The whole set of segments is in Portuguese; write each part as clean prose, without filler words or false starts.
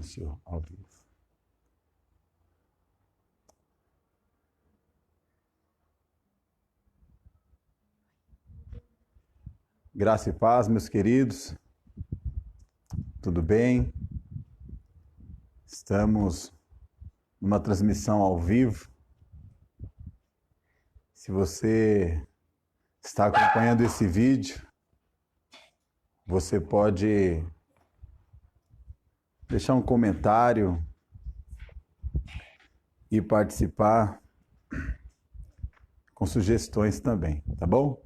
Iniciou ao vivo. Graça e paz, meus queridos. Tudo bem? Estamos numa transmissão ao vivo. Se você está acompanhando esse vídeo, você pode deixar um comentário e participar com sugestões também, tá bom?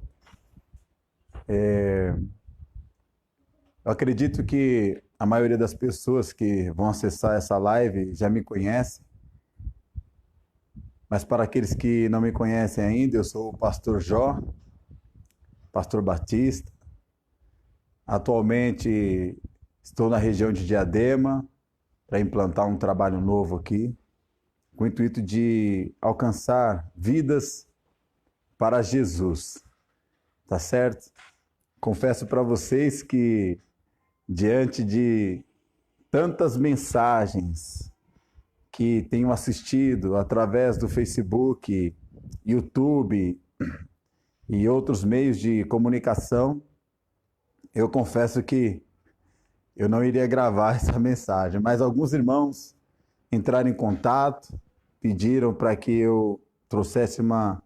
Eu acredito que a maioria das pessoas que vão acessar essa live já me conhece, mas para aqueles que não me conhecem ainda, eu sou o pastor Jó, pastor Batista. Atualmente estou na região de Diadema para implantar um trabalho novo aqui, com o intuito de alcançar vidas para Jesus, tá certo? Confesso para vocês que diante de tantas mensagens que tenho assistido através do Facebook, YouTube e outros meios de comunicação, eu confesso que eu não iria gravar essa mensagem, mas alguns irmãos entraram em contato, pediram para que eu trouxesse uma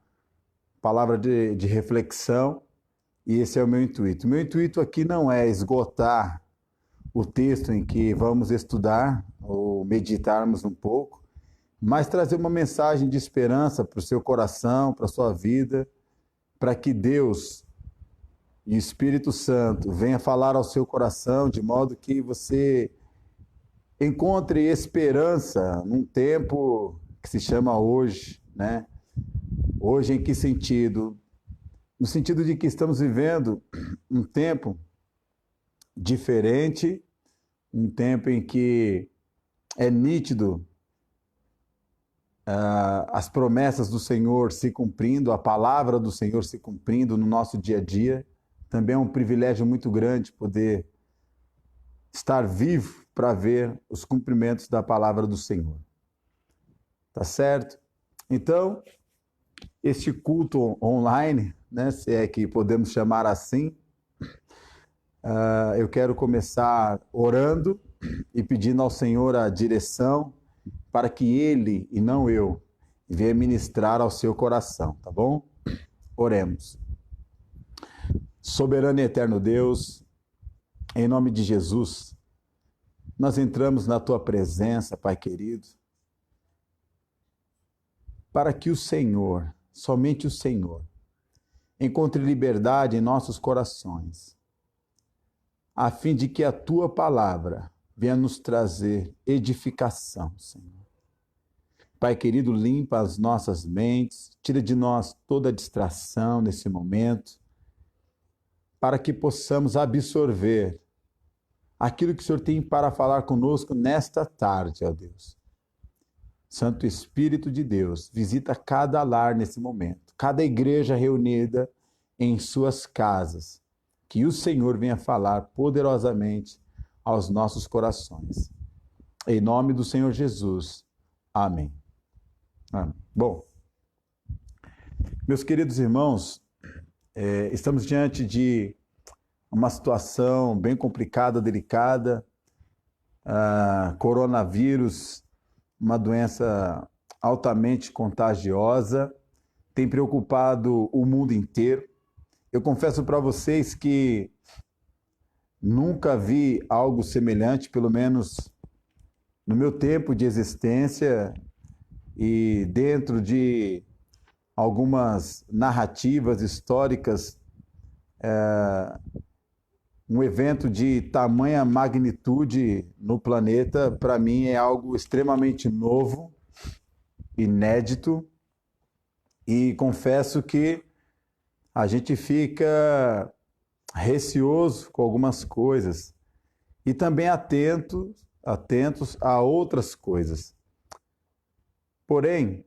palavra de reflexão, e esse é o meu intuito. Meu intuito aqui não é esgotar o texto em que vamos estudar ou meditarmos um pouco, mas trazer uma mensagem de esperança para o seu coração, para a sua vida, para que Deus e o Espírito Santo venha falar ao seu coração de modo que você encontre esperança num tempo que se chama hoje, né? Hoje em que sentido? No sentido de que estamos vivendo um tempo diferente, um tempo em que é nítido as promessas do Senhor se cumprindo, a palavra do Senhor se cumprindo no nosso dia a dia. Também é um privilégio muito grande poder estar vivo para ver os cumprimentos da palavra do Senhor. Tá certo? Então, este culto online, né, se é que podemos chamar assim, eu quero começar orando e pedindo ao Senhor a direção para que Ele, e não eu, venha ministrar ao seu coração, tá bom? Oremos. Soberano e eterno Deus, em nome de Jesus, nós entramos na Tua presença, Pai querido, para que o Senhor, somente o Senhor, encontre liberdade em nossos corações, a fim de que a Tua palavra venha nos trazer edificação, Senhor. Pai querido, limpa as nossas mentes, tira de nós toda distração nesse momento, para que possamos absorver aquilo que o Senhor tem para falar conosco nesta tarde, ó Deus. Santo Espírito de Deus, visita cada lar nesse momento, cada igreja reunida em suas casas, que o Senhor venha falar poderosamente aos nossos corações. Em nome do Senhor Jesus. Amém. Amém. Bom, meus queridos irmãos, estamos diante de uma situação bem complicada, delicada, coronavírus, uma doença altamente contagiosa, tem preocupado o mundo inteiro. Eu confesso para vocês que nunca vi algo semelhante, pelo menos no meu tempo de existência e dentro de algumas narrativas históricas, um evento de tamanha magnitude no planeta, para mim, é algo extremamente novo, inédito, e confesso que a gente fica receoso com algumas coisas e também atentos a outras coisas. Porém,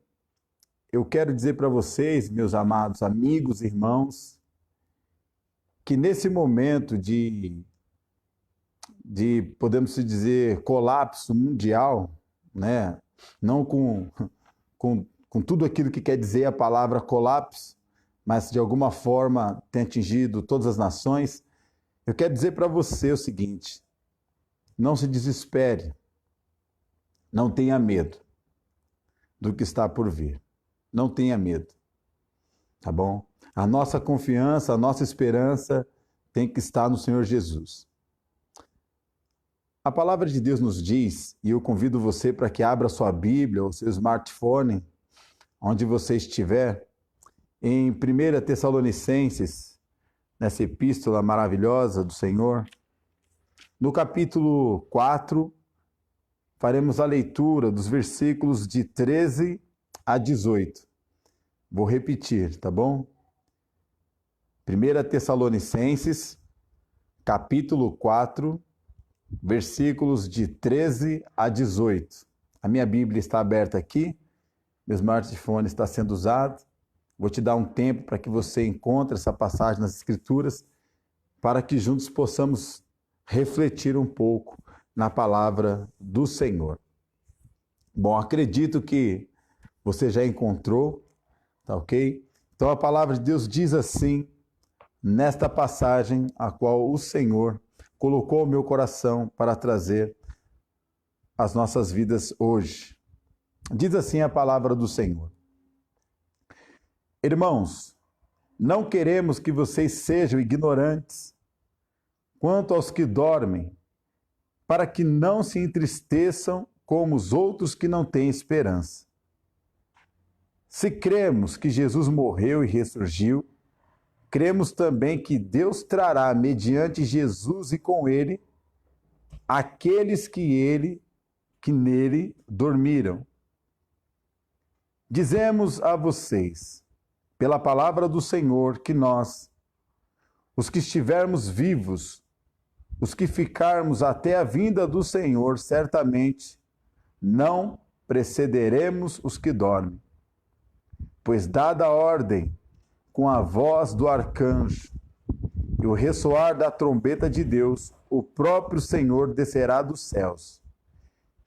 eu quero dizer para vocês, meus amados amigos, irmãos, que nesse momento de podemos dizer, colapso mundial, né? Não com tudo aquilo que quer dizer a palavra colapso, mas de alguma forma tem atingido todas as nações. Eu quero dizer para você o seguinte: não se desespere, não tenha medo do que está por vir, não tenha medo, tá bom? A nossa confiança, a nossa esperança tem que estar no Senhor Jesus. A palavra de Deus nos diz, e eu convido você para que abra sua Bíblia ou seu smartphone, onde você estiver, em 1 Tessalonicenses, nessa epístola maravilhosa do Senhor, no capítulo 4, faremos a leitura dos versículos de 13 a 18. Vou repetir, tá bom? 1 Tessalonicenses, capítulo 4, versículos de 13 a 18. A minha Bíblia está aberta aqui, meu smartphone está sendo usado. Vou te dar um tempo para que você encontre essa passagem nas Escrituras, para que juntos possamos refletir um pouco na palavra do Senhor. Bom, acredito que você já encontrou, tá ok? Então a palavra de Deus diz assim, nesta passagem a qual o Senhor colocou ao meu coração para trazer as nossas vidas hoje. Diz assim a palavra do Senhor: Irmãos, não queremos que vocês sejam ignorantes quanto aos que dormem, para que não se entristeçam como os outros que não têm esperança. Se cremos que Jesus morreu e ressurgiu, cremos também que Deus trará, mediante Jesus e com ele, aqueles que nele dormiram. Dizemos a vocês, pela palavra do Senhor, que nós, os que estivermos vivos, os que ficarmos até a vinda do Senhor, certamente não precederemos os que dormem. Pois dada a ordem, com a voz do arcanjo e o ressoar da trombeta de Deus, o próprio Senhor descerá dos céus,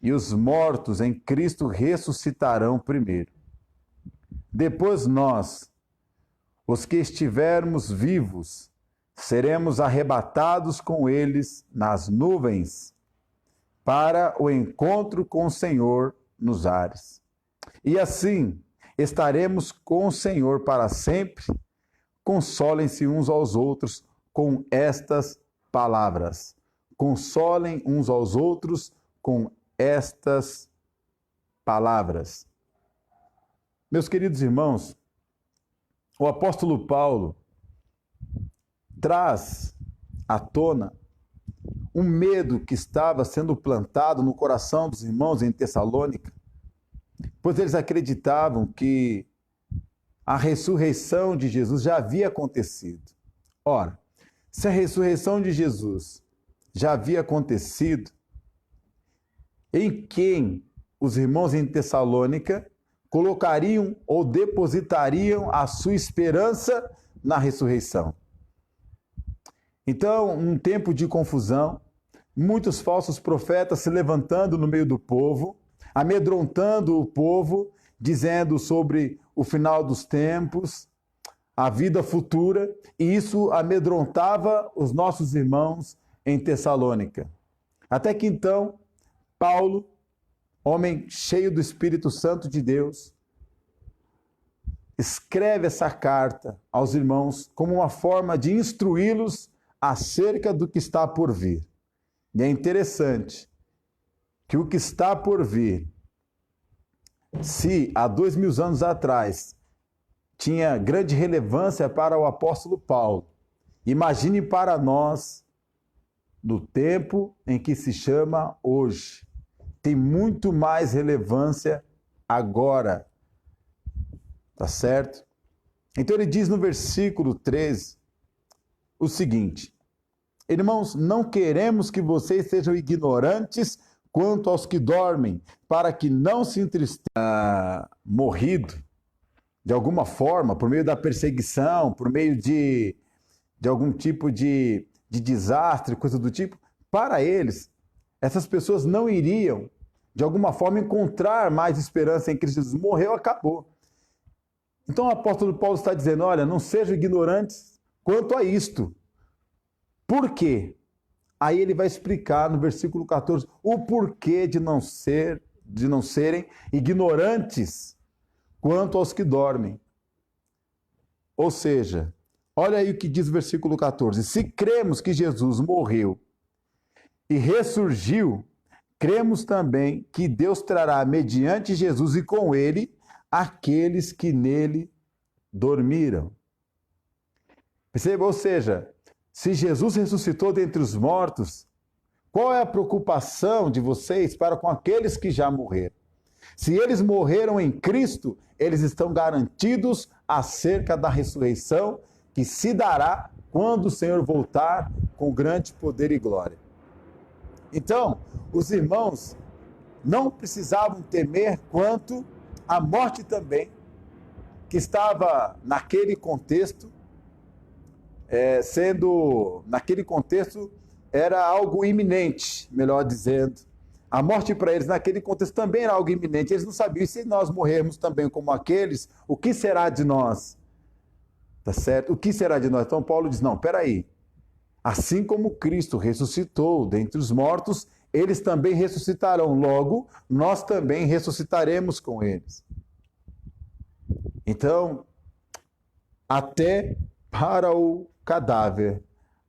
e os mortos em Cristo ressuscitarão primeiro. Depois nós, os que estivermos vivos, seremos arrebatados com eles nas nuvens, para o encontro com o Senhor nos ares. E assim estaremos com o Senhor para sempre. Consolem-se uns aos outros com estas palavras. Consolem uns aos outros com estas palavras. Meus queridos irmãos, o apóstolo Paulo traz à tona um medo que estava sendo plantado no coração dos irmãos em Tessalônica, pois eles acreditavam que a ressurreição de Jesus já havia acontecido. Ora, se a ressurreição de Jesus já havia acontecido, em quem os irmãos em Tessalônica colocariam ou depositariam a sua esperança na ressurreição? Então, num tempo de confusão, muitos falsos profetas se levantando no meio do povo, amedrontando o povo, dizendo sobre o final dos tempos, a vida futura, e isso amedrontava os nossos irmãos em Tessalônica. Até que então, Paulo, homem cheio do Espírito Santo de Deus, escreve essa carta aos irmãos como uma forma de instruí-los acerca do que está por vir. E é interessante que o que está por vir, se há 2000 anos atrás tinha grande relevância para o apóstolo Paulo, imagine para nós no tempo em que se chama hoje. Tem muito mais relevância agora, tá certo? Então ele diz no versículo 13 o seguinte: Irmãos, não queremos que vocês sejam ignorantes quanto aos que dormem, para que não se entristeçam, morrido de alguma forma, por meio da perseguição, por meio de algum tipo de desastre, coisa do tipo, para eles, essas pessoas não iriam, de alguma forma, encontrar mais esperança em Cristo Jesus. Morreu, acabou. Então o apóstolo Paulo está dizendo, olha, não sejam ignorantes quanto a isto. Por quê? Aí ele vai explicar no versículo 14 o porquê de não serem ignorantes quanto aos que dormem. Ou seja, olha aí o que diz o versículo 14. Se cremos que Jesus morreu e ressurgiu, cremos também que Deus trará mediante Jesus e com ele aqueles que nele dormiram. Perceba, ou seja, se Jesus ressuscitou dentre os mortos, qual é a preocupação de vocês para com aqueles que já morreram? Se eles morreram em Cristo, eles estão garantidos acerca da ressurreição que se dará quando o Senhor voltar com grande poder e glória. Então, os irmãos não precisavam temer quanto à morte também, que estava naquele contexto, naquele contexto era algo iminente, melhor dizendo. A morte para eles naquele contexto também era algo iminente. Eles não sabiam, e se nós morrermos também como aqueles, o que será de nós? Tá certo? O que será de nós? Então Paulo diz, não, peraí. Assim como Cristo ressuscitou dentre os mortos, eles também ressuscitarão. Logo, nós também ressuscitaremos com eles. Então, até para o cadáver,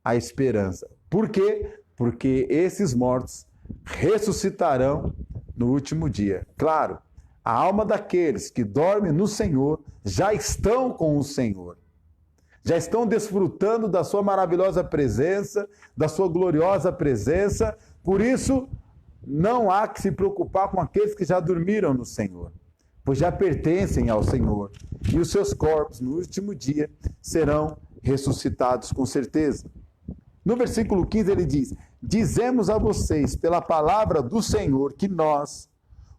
a esperança. Por quê? Porque esses mortos ressuscitarão no último dia. Claro, a alma daqueles que dormem no Senhor já estão com o Senhor. Já estão desfrutando da sua maravilhosa presença, da sua gloriosa presença. Por isso, não há que se preocupar com aqueles que já dormiram no Senhor, pois já pertencem ao Senhor. E os seus corpos, no último dia, serão ressuscitados com certeza. No versículo 15 ele diz, dizemos a vocês, pela palavra do Senhor, que nós,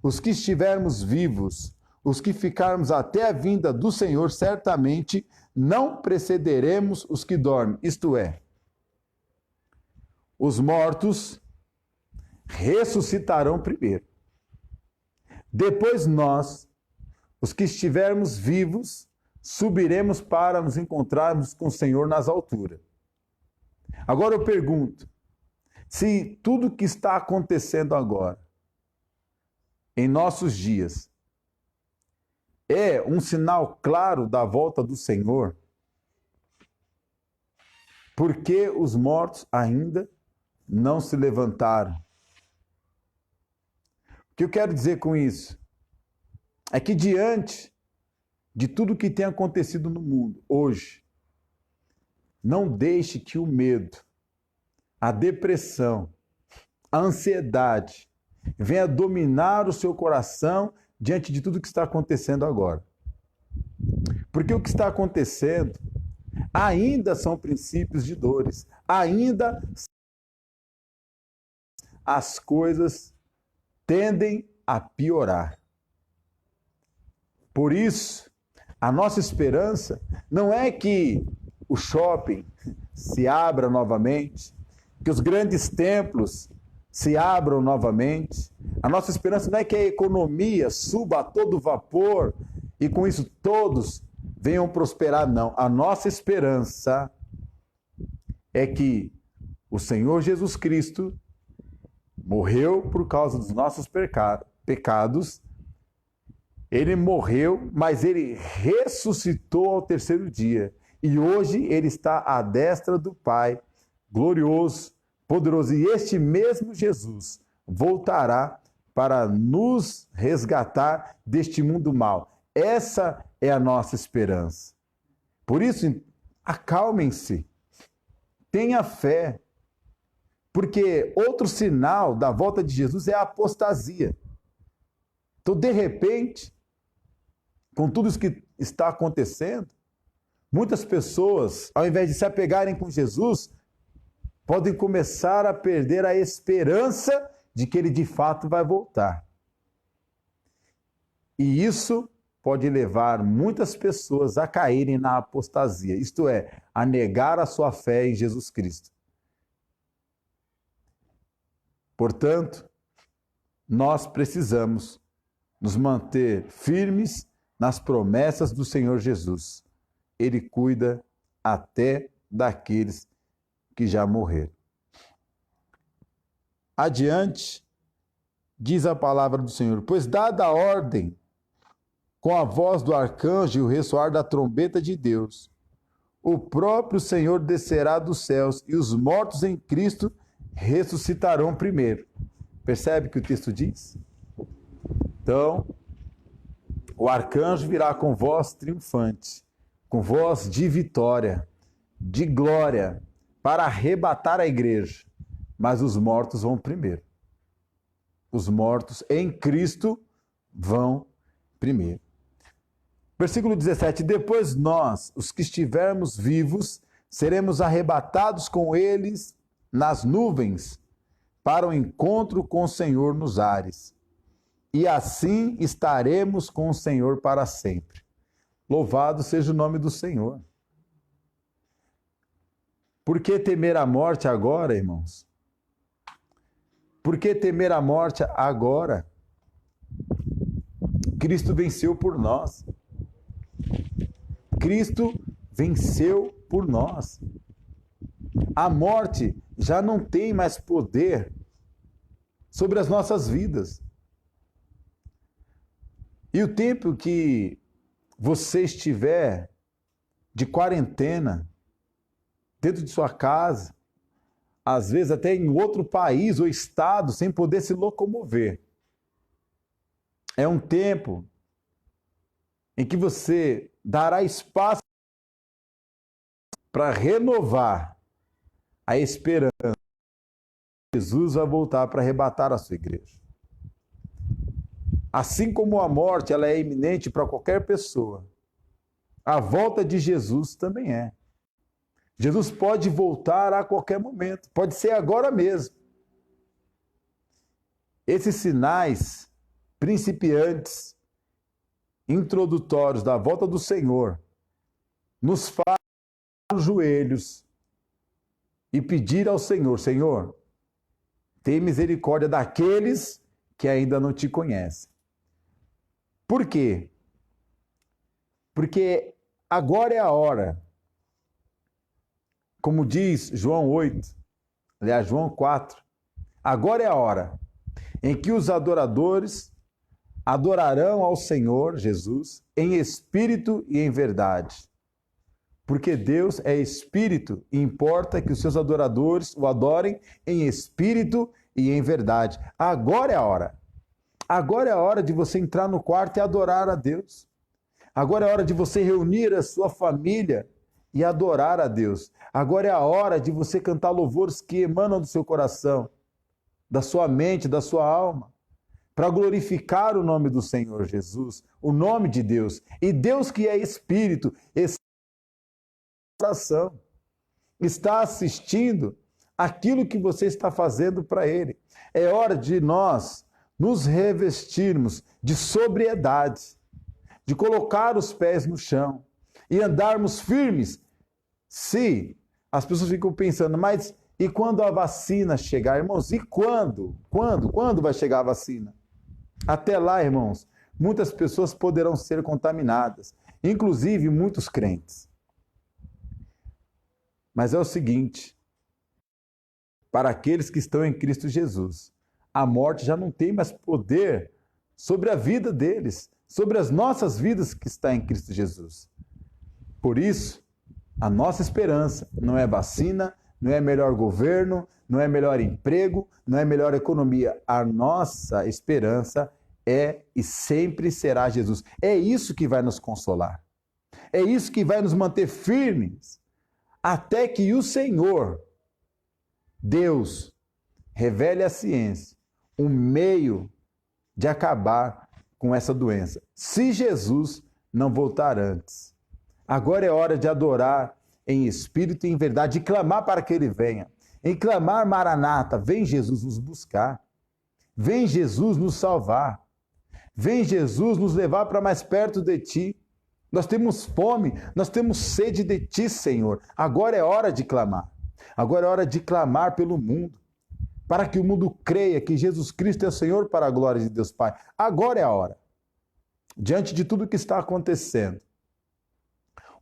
os que estivermos vivos, os que ficarmos até a vinda do Senhor, certamente não precederemos os que dormem. Isto é, os mortos ressuscitarão primeiro. Depois nós, os que estivermos vivos, subiremos para nos encontrarmos com o Senhor nas alturas. Agora eu pergunto, se tudo que está acontecendo agora, em nossos dias, é um sinal claro da volta do Senhor, por que os mortos ainda não se levantaram? O que eu quero dizer com isso? É que diante de tudo que tem acontecido no mundo hoje, não deixe que o medo, a depressão, a ansiedade venha dominar o seu coração diante de tudo que está acontecendo agora. Porque o que está acontecendo ainda são princípios de dores, ainda as coisas tendem a piorar. Por isso, a nossa esperança não é que o shopping se abra novamente, que os grandes templos se abram novamente. A nossa esperança não é que a economia suba a todo vapor e com isso todos venham prosperar, não. A nossa esperança é que o Senhor Jesus Cristo morreu por causa dos nossos pecados. Ele morreu, mas ele ressuscitou ao terceiro dia. E hoje ele está à destra do Pai, glorioso, poderoso. E este mesmo Jesus voltará para nos resgatar deste mundo mau. Essa é a nossa esperança. Por isso, acalmem-se, tenha fé, porque outro sinal da volta de Jesus é a apostasia. Então, de repente, com tudo isso que está acontecendo, muitas pessoas, ao invés de se apegarem com Jesus, podem começar a perder a esperança de que ele de fato vai voltar. E isso pode levar muitas pessoas a caírem na apostasia, isto é, a negar a sua fé em Jesus Cristo. Portanto, nós precisamos nos manter firmes nas promessas do Senhor Jesus. Ele cuida até daqueles que já morreram. Adiante, diz a palavra do Senhor: pois dada a ordem, com a voz do arcanjo e o ressoar da trombeta de Deus, o próprio Senhor descerá dos céus e os mortos em Cristo ressuscitarão primeiro. Percebe o que o texto diz? Então, o arcanjo virá com voz triunfante, com voz de vitória, de glória, para arrebatar a igreja. Mas os mortos vão primeiro. Os mortos em Cristo vão primeiro. Versículo 17: depois nós, os que estivermos vivos, seremos arrebatados com eles nas nuvens, para o encontro com o Senhor nos ares. E assim estaremos com o Senhor para sempre. Louvado seja o nome do Senhor. Por que temer a morte agora, irmãos? Por que temer a morte agora? Cristo venceu por nós. Cristo venceu por nós. A morte já não tem mais poder sobre as nossas vidas. E o tempo que você estiver de quarentena, dentro de sua casa, às vezes até em outro país ou estado, sem poder se locomover, é um tempo em que você dará espaço para renovar a esperança que Jesus vai voltar para arrebatar a sua igreja. Assim como a morte ela é iminente para qualquer pessoa, a volta de Jesus também é. Jesus pode voltar a qualquer momento, pode ser agora mesmo. Esses sinais principiantes, introdutórios da volta do Senhor, nos fazem os joelhos e pedir ao Senhor: Senhor, tem misericórdia daqueles que ainda não te conhecem. Por quê? Porque agora é a hora. Como diz João 8, aliás, João 4, agora é a hora em que os adoradores adorarão ao Senhor Jesus em espírito e em verdade. Porque Deus é espírito e importa que os seus adoradores o adorem em espírito e em verdade. Agora é a hora. Agora é a hora de você entrar no quarto e adorar a Deus. Agora é a hora de você reunir a sua família e adorar a Deus. Agora é a hora de você cantar louvores que emanam do seu coração, da sua mente, da sua alma, para glorificar o nome do Senhor Jesus, o nome de Deus. E Deus, que é Espírito, esse coração está assistindo aquilo que você está fazendo para Ele. É hora de nós nos revestirmos de sobriedade, de colocar os pés no chão e andarmos firmes. Se as pessoas ficam pensando, mas e quando a vacina chegar, irmãos? E quando? Quando vai chegar a vacina? Até lá, irmãos, muitas pessoas poderão ser contaminadas, inclusive muitos crentes. Mas é o seguinte, para aqueles que estão em Cristo Jesus, a morte já não tem mais poder sobre a vida deles, sobre as nossas vidas que está em Cristo Jesus. Por isso, a nossa esperança não é vacina, não é melhor governo, não é melhor emprego, não é melhor economia. A nossa esperança é e sempre será Jesus. É isso que vai nos consolar. É isso que vai nos manter firmes até que o Senhor, Deus, revele à ciência um meio de acabar com essa doença, se Jesus não voltar antes. Agora é hora de adorar em espírito e em verdade, de clamar para que Ele venha. Em clamar, Maranata, vem Jesus nos buscar. Vem Jesus nos salvar. Vem Jesus nos levar para mais perto de Ti. Nós temos fome, nós temos sede de Ti, Senhor. Agora é hora de clamar. Agora é hora de clamar pelo mundo. para que o mundo creia que Jesus Cristo é o Senhor para a glória de Deus Pai. Agora é a hora. Diante de tudo que está acontecendo,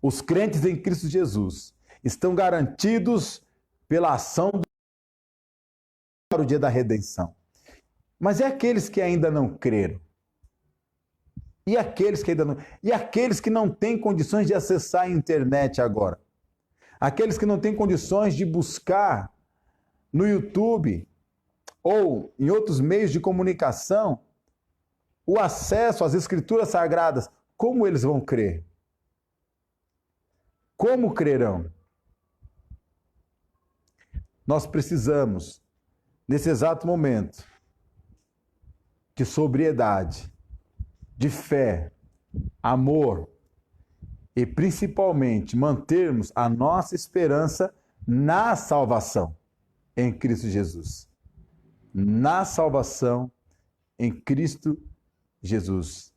os crentes em Cristo Jesus estão garantidos pela ação para o dia da redenção. Mas e aqueles que ainda não creram? E aqueles que ainda não... E aqueles que não têm condições de acessar a internet agora? Aqueles que não têm condições de buscar no YouTube ou em outros meios de comunicação o acesso às Escrituras Sagradas, como eles vão crer? Como crerão? Nós precisamos, nesse exato momento, de sobriedade, de fé, amor e, principalmente, mantermos a nossa esperança na salvação em Cristo Jesus. Na salvação em Cristo Jesus.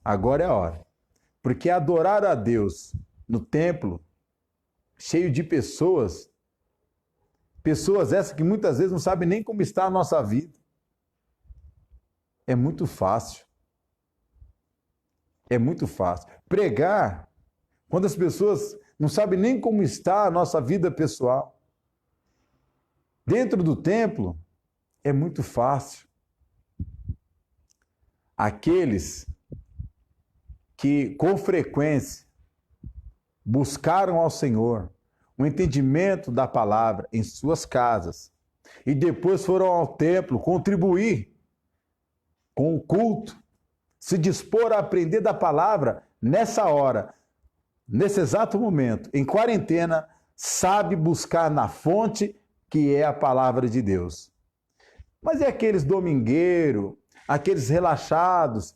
Agora é a hora. Porque adorar a Deus no templo, cheio de pessoas essas que muitas vezes não sabem nem como está a nossa vida, é muito fácil. É muito fácil. Pregar, quando as pessoas não sabem nem como está a nossa vida pessoal, dentro do templo, é muito fácil. Aqueles que com frequência buscaram ao Senhor o entendimento da palavra em suas casas e depois foram ao templo contribuir com o culto, se dispor a aprender da palavra nessa hora, nesse exato momento, em quarentena, sabe buscar na fonte que é a palavra de Deus. Mas é aqueles domingueiros, aqueles relaxados,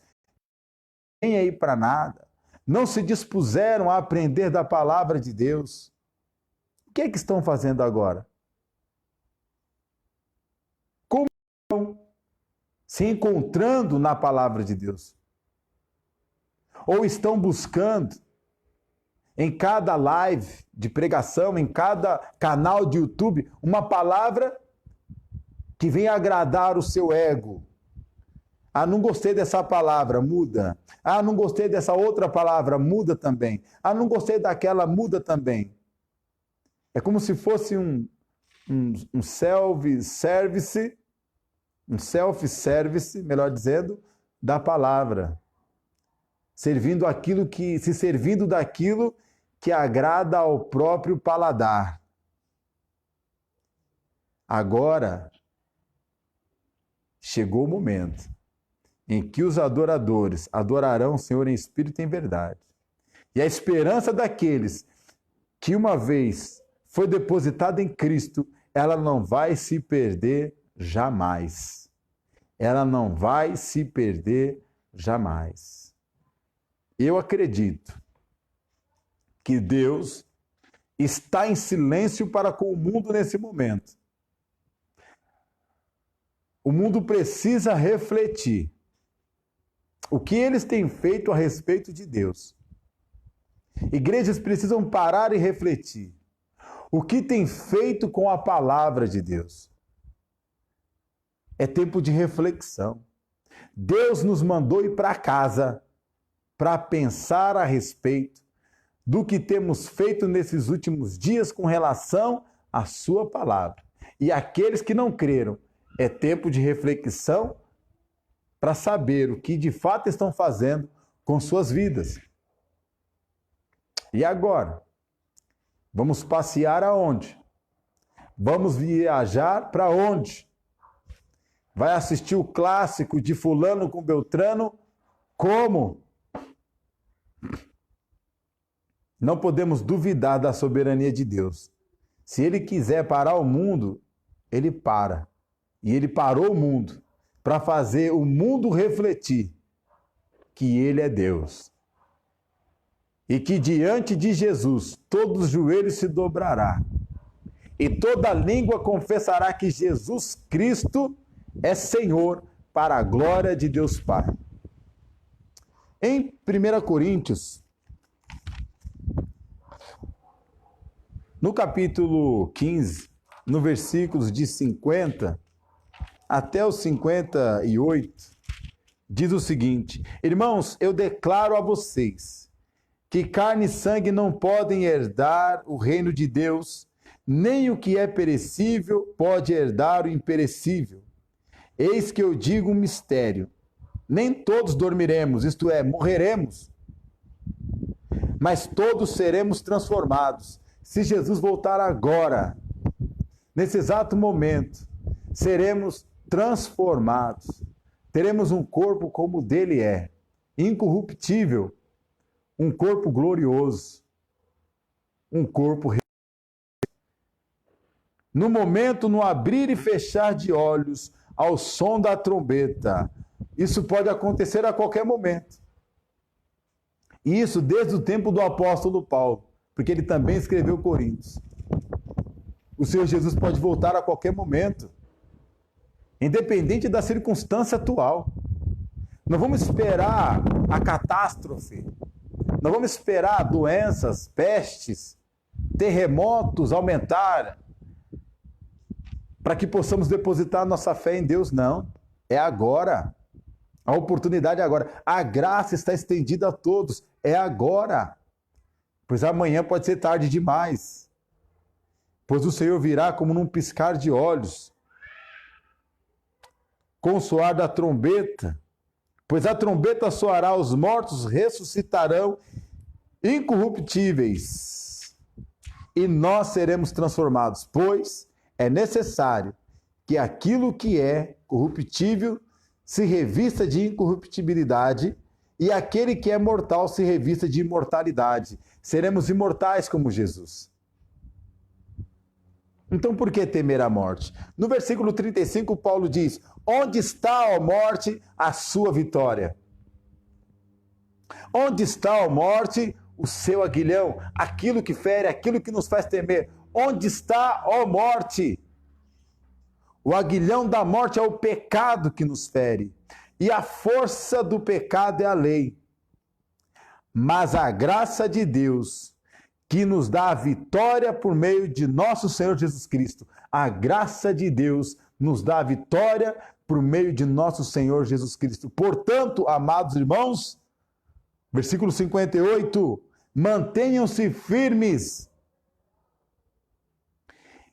nem aí para nada, não se dispuseram a aprender da palavra de Deus. O que é que estão fazendo agora? Como estão se encontrando na palavra de Deus? Ou estão buscando em cada live de pregação, em cada canal de YouTube, uma palavra que venha agradar o seu ego? Ah, não gostei dessa palavra, muda. Ah, não gostei dessa outra palavra, muda também. Ah, não gostei daquela, muda também. É como se fosse um self-service, melhor dizendo, da palavra. Se servindo daquilo que agrada ao próprio paladar. Agora, chegou o momento em que os adoradores adorarão o Senhor em espírito e em verdade. E a esperança daqueles que uma vez foi depositada em Cristo, ela não vai se perder jamais. Ela não vai se perder jamais. Eu acredito que Deus está em silêncio para com o mundo nesse momento. O mundo precisa refletir o que eles têm feito a respeito de Deus. Igrejas precisam parar e refletir o que tem feito com a palavra de Deus. É tempo de reflexão. Deus nos mandou ir para casa para pensar a respeito do que temos feito nesses últimos dias com relação à sua palavra. E aqueles que não creram, é tempo de reflexão para saber o que de fato estão fazendo com suas vidas. E agora? Vamos passear aonde? Vamos viajar para onde? Vai assistir o clássico de fulano com Beltrano? Como? Não podemos duvidar da soberania de Deus. Se Ele quiser parar o mundo, Ele para. E Ele parou o mundo para fazer o mundo refletir que Ele é Deus. E que diante de Jesus todos os joelhos se dobrará. E toda língua confessará que Jesus Cristo é Senhor para a glória de Deus Pai. Em 1 Coríntios, no capítulo 15, no versículos de 50 até o 58, diz o seguinte: Irmãos, eu declaro a vocês que carne e sangue não podem herdar o reino de Deus, nem o que é perecível pode herdar o imperecível. Eis que eu digo um mistério: nem todos dormiremos, isto é, morreremos, mas todos seremos transformados. Se Jesus voltar agora, nesse exato momento, seremos transformados. Teremos um corpo como o dele é, incorruptível, um corpo glorioso, um corpo. No momento, no abrir e fechar de olhos, ao som da trombeta. Isso pode acontecer a qualquer momento. E isso desde o tempo do apóstolo Paulo, porque ele também escreveu Coríntios. O Senhor Jesus pode voltar a qualquer momento, independente da circunstância atual. Não vamos esperar a catástrofe, não vamos esperar doenças, pestes, terremotos aumentar para que possamos depositar nossa fé em Deus, não. É agora. A oportunidade é agora. A graça está estendida a todos. É agora. Pois amanhã pode ser tarde demais. Pois o Senhor virá como num piscar de olhos, com o soar da trombeta. Pois a trombeta soará, os mortos ressuscitarão incorruptíveis. E nós seremos transformados, pois é necessário que aquilo que é corruptível se revista de incorruptibilidade e aquele que é mortal se revista de imortalidade. Seremos imortais como Jesus. Então, por que temer a morte? No versículo 35, Paulo diz: onde está, ó morte, a sua vitória? Onde está, ó morte, o seu aguilhão? Aquilo que fere, aquilo que nos faz temer. Onde está, ó morte? O aguilhão da morte é o pecado que nos fere, e a força do pecado é a lei. Mas a graça de Deus, que nos dá a vitória por meio de nosso Senhor Jesus Cristo. A graça de Deus nos dá a vitória por meio de nosso Senhor Jesus Cristo. Portanto, amados irmãos, versículo 58, mantenham-se firmes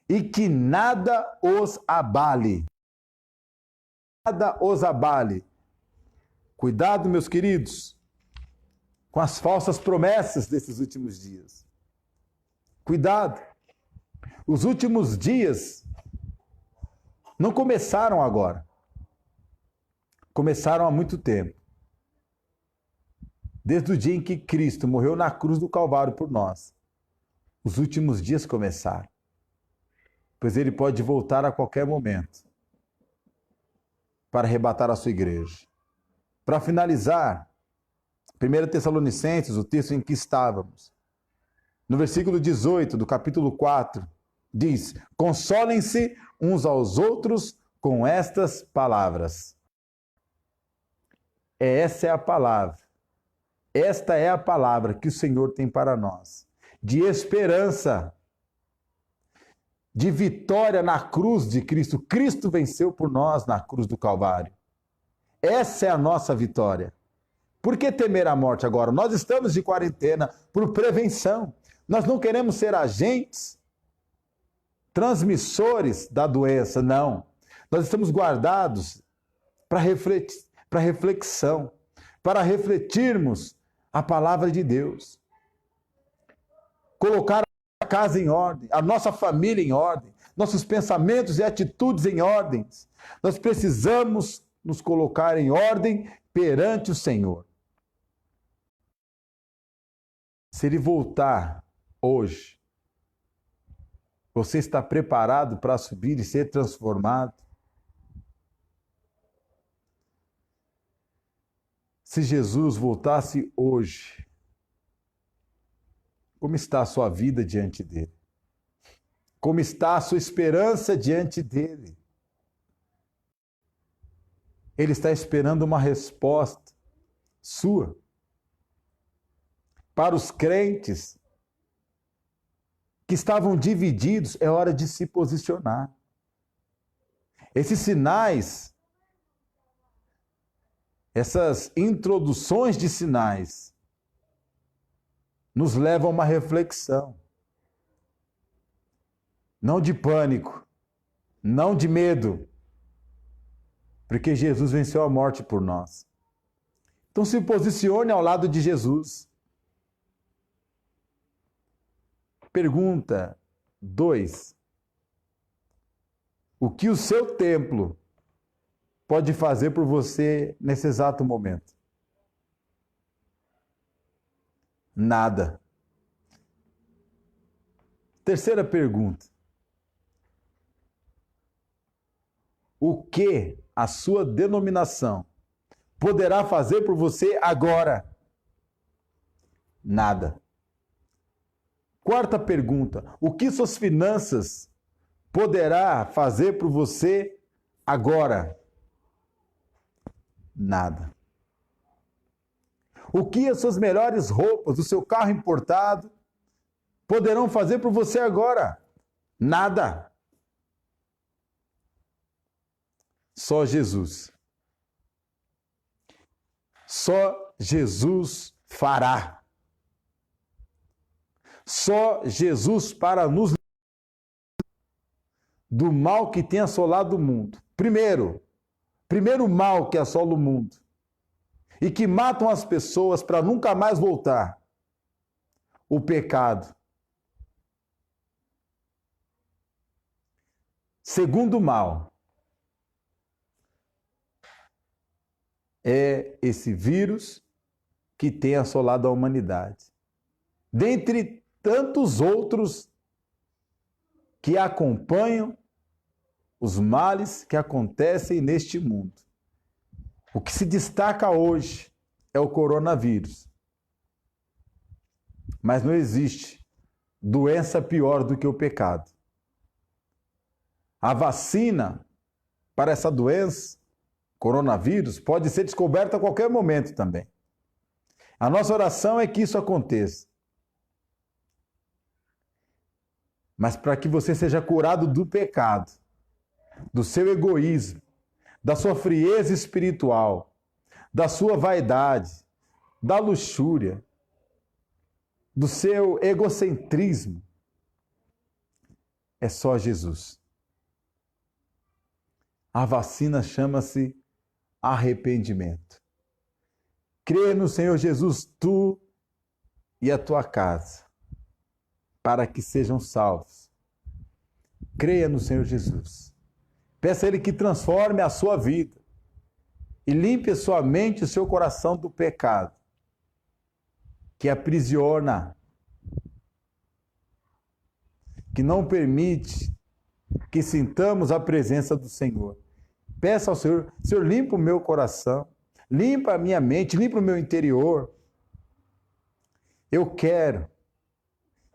e que nada os abale. Nada os abale. Cuidado, meus queridos, com as falsas promessas desses últimos dias. Cuidado. Os últimos dias não começaram agora. Começaram há muito tempo. Desde o dia em que Cristo morreu na cruz do Calvário por nós. Os últimos dias começaram. Pois ele pode voltar a qualquer momento para arrebatar a sua igreja. Para finalizar, 1 Tessalonicenses, o texto em que estávamos, no versículo 18 do capítulo 4, diz: consolem-se uns aos outros com estas palavras. Essa é a palavra. Esta é a palavra que o Senhor tem para nós, de esperança, de vitória na cruz de Cristo. Cristo venceu por nós na cruz do Calvário. Essa é a nossa vitória. Por que temer a morte agora? Nós estamos de quarentena por prevenção. Nós não queremos ser agentes transmissores da doença, não. Nós estamos guardados para reflexão, para refletirmos a palavra de Deus. Colocar a casa em ordem, a nossa família em ordem, nossos pensamentos e atitudes em ordens. Nós precisamos nos colocar em ordem perante o Senhor. Se Ele voltar hoje, você está preparado para subir e ser transformado? Se Jesus voltasse hoje, como está a sua vida diante dele? Como está a sua esperança diante dele? Ele está esperando uma resposta sua. Para os crentes que estavam divididos, é hora de se posicionar. Esses sinais, essas introduções de sinais, nos levam a uma reflexão. Não de pânico, não de medo, porque Jesus venceu a morte por nós. Então se posicione ao lado de Jesus. Pergunta 2. O que o seu templo pode fazer por você nesse exato momento? Nada. Terceira pergunta. O que a sua denominação poderá fazer por você agora? Nada. Quarta pergunta. O que suas finanças poderá fazer por você agora? Nada. O que as suas melhores roupas, o seu carro importado, poderão fazer por você agora? Nada. Só Jesus. Só Jesus fará. Só Jesus para nos livrar do mal que tem assolado o mundo. Primeiro mal que assola o mundo e que matam as pessoas para nunca mais voltar. O pecado. Segundo mal é esse vírus que tem assolado a humanidade. Dentre tantos outros que acompanham os males que acontecem neste mundo. O que se destaca hoje é o coronavírus. Mas não existe doença pior do que o pecado. A vacina para essa doença, coronavírus, pode ser descoberta a qualquer momento também. A nossa oração é que isso aconteça. Mas para que você seja curado do pecado, do seu egoísmo, da sua frieza espiritual, da sua vaidade, da luxúria, do seu egocentrismo, é só Jesus. A vacina chama-se arrependimento. Crê no Senhor Jesus, tu e a tua casa, para que sejam salvos. Creia no Senhor Jesus. Peça a Ele que transforme a sua vida e limpe a sua mente e o seu coração do pecado, que aprisiona, que não permite que sintamos a presença do Senhor. Peça ao Senhor, Senhor, limpa o meu coração, limpa a minha mente, limpa o meu interior. Eu quero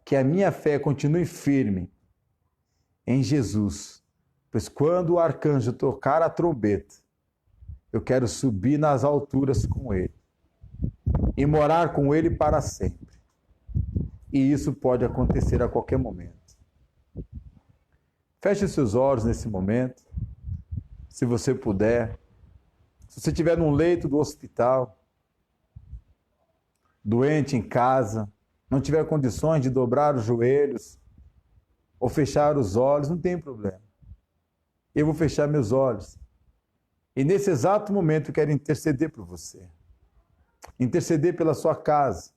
que a minha fé continue firme em Jesus, pois quando o arcanjo tocar a trombeta, eu quero subir nas alturas com ele e morar com ele para sempre. E isso pode acontecer a qualquer momento. Feche seus olhos nesse momento, se você puder. Se você estiver num leito do hospital, doente em casa, não tiver condições de dobrar os joelhos ou fechar os olhos, não tem problema. Eu vou fechar meus olhos. E nesse exato momento eu quero interceder por você. Interceder pela sua casa,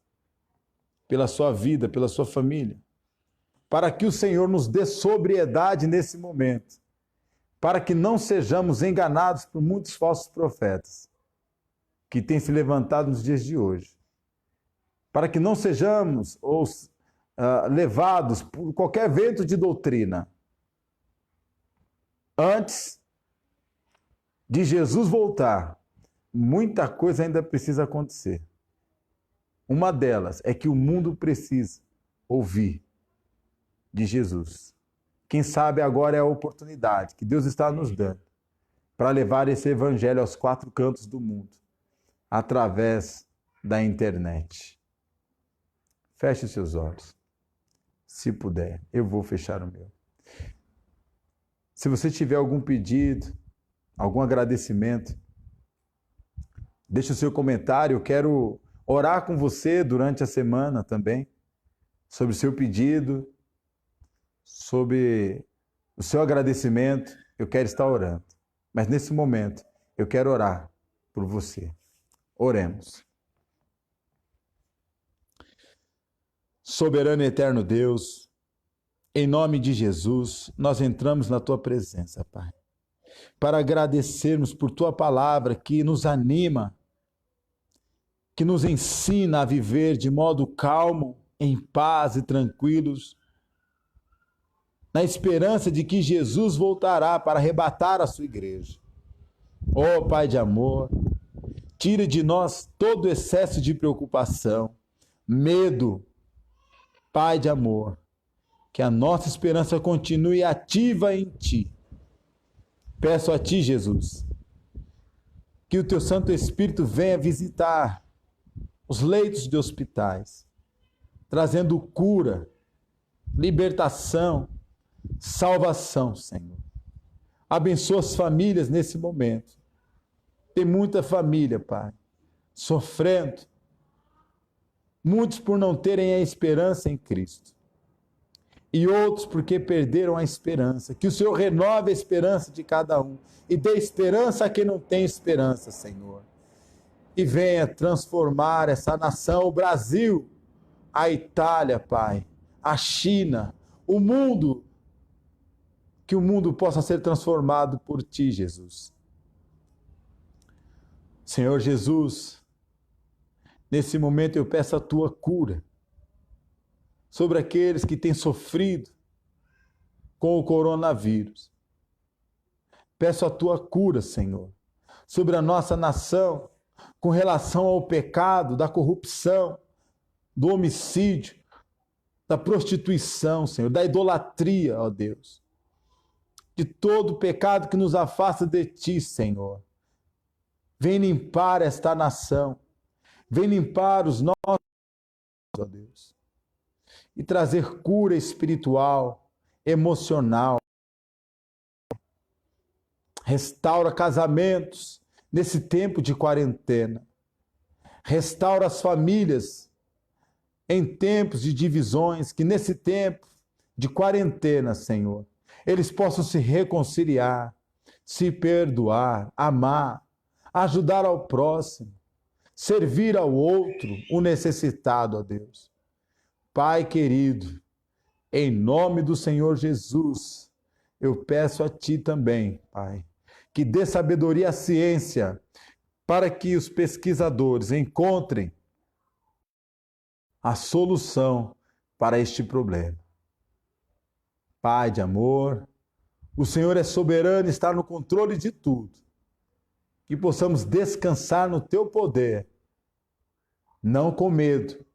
pela sua vida, pela sua família. Para que o Senhor nos dê sobriedade nesse momento. Para que não sejamos enganados por muitos falsos profetas que têm se levantado nos dias de hoje. Para que não sejamos levados por qualquer vento de doutrina. Antes de Jesus voltar, muita coisa ainda precisa acontecer. Uma delas é que o mundo precisa ouvir de Jesus. Quem sabe agora é a oportunidade que Deus está nos dando para levar esse evangelho aos 4 cantos do mundo, através da internet. Feche os seus olhos. Se puder, eu vou fechar o meu. Se você tiver algum pedido, algum agradecimento, deixe o seu comentário. Eu quero orar com você durante a semana também, sobre o seu pedido, sobre o seu agradecimento. Eu quero estar orando. Mas nesse momento, eu quero orar por você. Oremos. Soberano e eterno Deus, em nome de Jesus, nós entramos na Tua presença, Pai, para agradecermos por Tua palavra que nos anima, que nos ensina a viver de modo calmo, em paz e tranquilos, na esperança de que Jesus voltará para arrebatar a Sua igreja. Ó Pai de amor, tire de nós todo excesso de preocupação, medo. Pai de amor, que a nossa esperança continue ativa em Ti. Peço a Ti, Jesus, que o Teu Santo Espírito venha visitar os leitos de hospitais, trazendo cura, libertação, salvação, Senhor. Abençoa as famílias nesse momento. Tem muita família, Pai, sofrendo, muitos por não terem a esperança em Cristo. E outros porque perderam a esperança. Que o Senhor renove a esperança de cada um. E dê esperança a quem não tem esperança, Senhor. E venha transformar essa nação, o Brasil, a Itália, Pai, a China, o mundo. Que o mundo possa ser transformado por Ti, Jesus. Senhor Jesus, nesse momento eu peço a Tua cura sobre aqueles que têm sofrido com o coronavírus. Peço a Tua cura, Senhor, sobre a nossa nação com relação ao pecado, da corrupção, do homicídio, da prostituição, Senhor, da idolatria, ó Deus. De todo o pecado que nos afasta de Ti, Senhor. Vem limpar esta nação. Vem limpar os nossos, ó Deus, e trazer cura espiritual, emocional. Restaura casamentos nesse tempo de quarentena. Restaura as famílias em tempos de divisões, que nesse tempo de quarentena, Senhor, eles possam se reconciliar, se perdoar, amar, ajudar ao próximo, servir ao outro, o necessitado, ó Deus. Pai querido, em nome do Senhor Jesus, eu peço a Ti também, Pai, que dê sabedoria à ciência para que os pesquisadores encontrem a solução para este problema. Pai de amor, o Senhor é soberano e está no controle de tudo. Que possamos descansar no Teu poder, não com medo,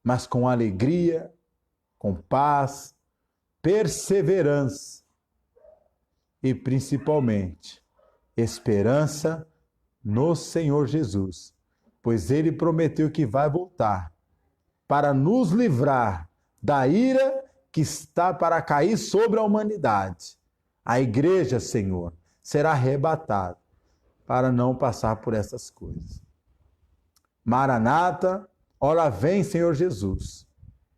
mas com alegria, com paz, perseverança e, principalmente, esperança no Senhor Jesus, pois Ele prometeu que vai voltar para nos livrar da ira que está para cair sobre a humanidade. A igreja, Senhor, será arrebatada para não passar por essas coisas. Maranata, ora vem, Senhor Jesus.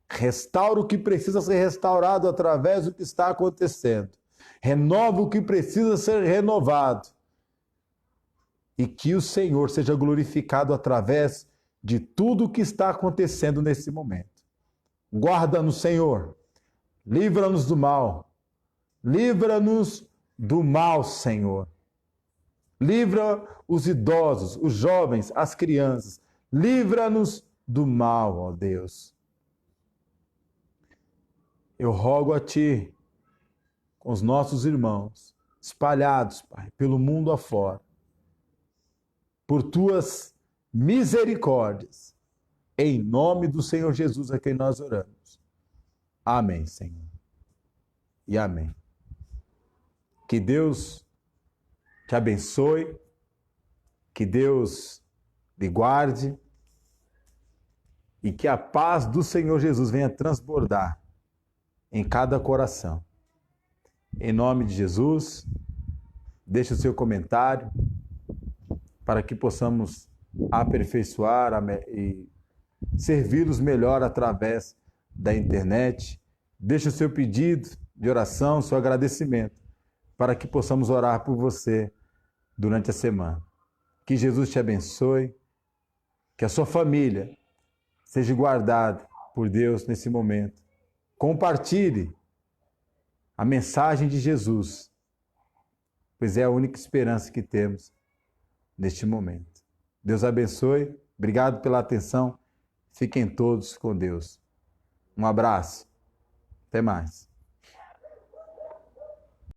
Restaura o que precisa ser restaurado através do que está acontecendo. Renova o que precisa ser renovado. E que o Senhor seja glorificado através de tudo o que está acontecendo nesse momento. Guarda-nos, Senhor. Livra-nos do mal. Livra-nos do mal, Senhor. Livra os idosos, os jovens, as crianças. Livra-nos do mal, ó Deus. Eu rogo a Ti, com os nossos irmãos, espalhados, Pai, pelo mundo afora, por Tuas misericórdias, em nome do Senhor Jesus a quem nós oramos. Amém, Senhor. E amém. Que Deus te abençoe, que Deus lhe guarde e que a paz do Senhor Jesus venha transbordar em cada coração. em nome de Jesus. Deixe o seu comentário para que possamos aperfeiçoar e servi-los melhor através da internet. Deixe o seu pedido de oração, seu agradecimento, para que possamos orar por você durante a semana. Que Jesus te abençoe, que a sua família seja guardada por Deus nesse momento. Compartilhe a mensagem de Jesus, pois é a única esperança que temos neste momento. Deus abençoe, obrigado pela atenção, fiquem todos com Deus. Um abraço, até mais.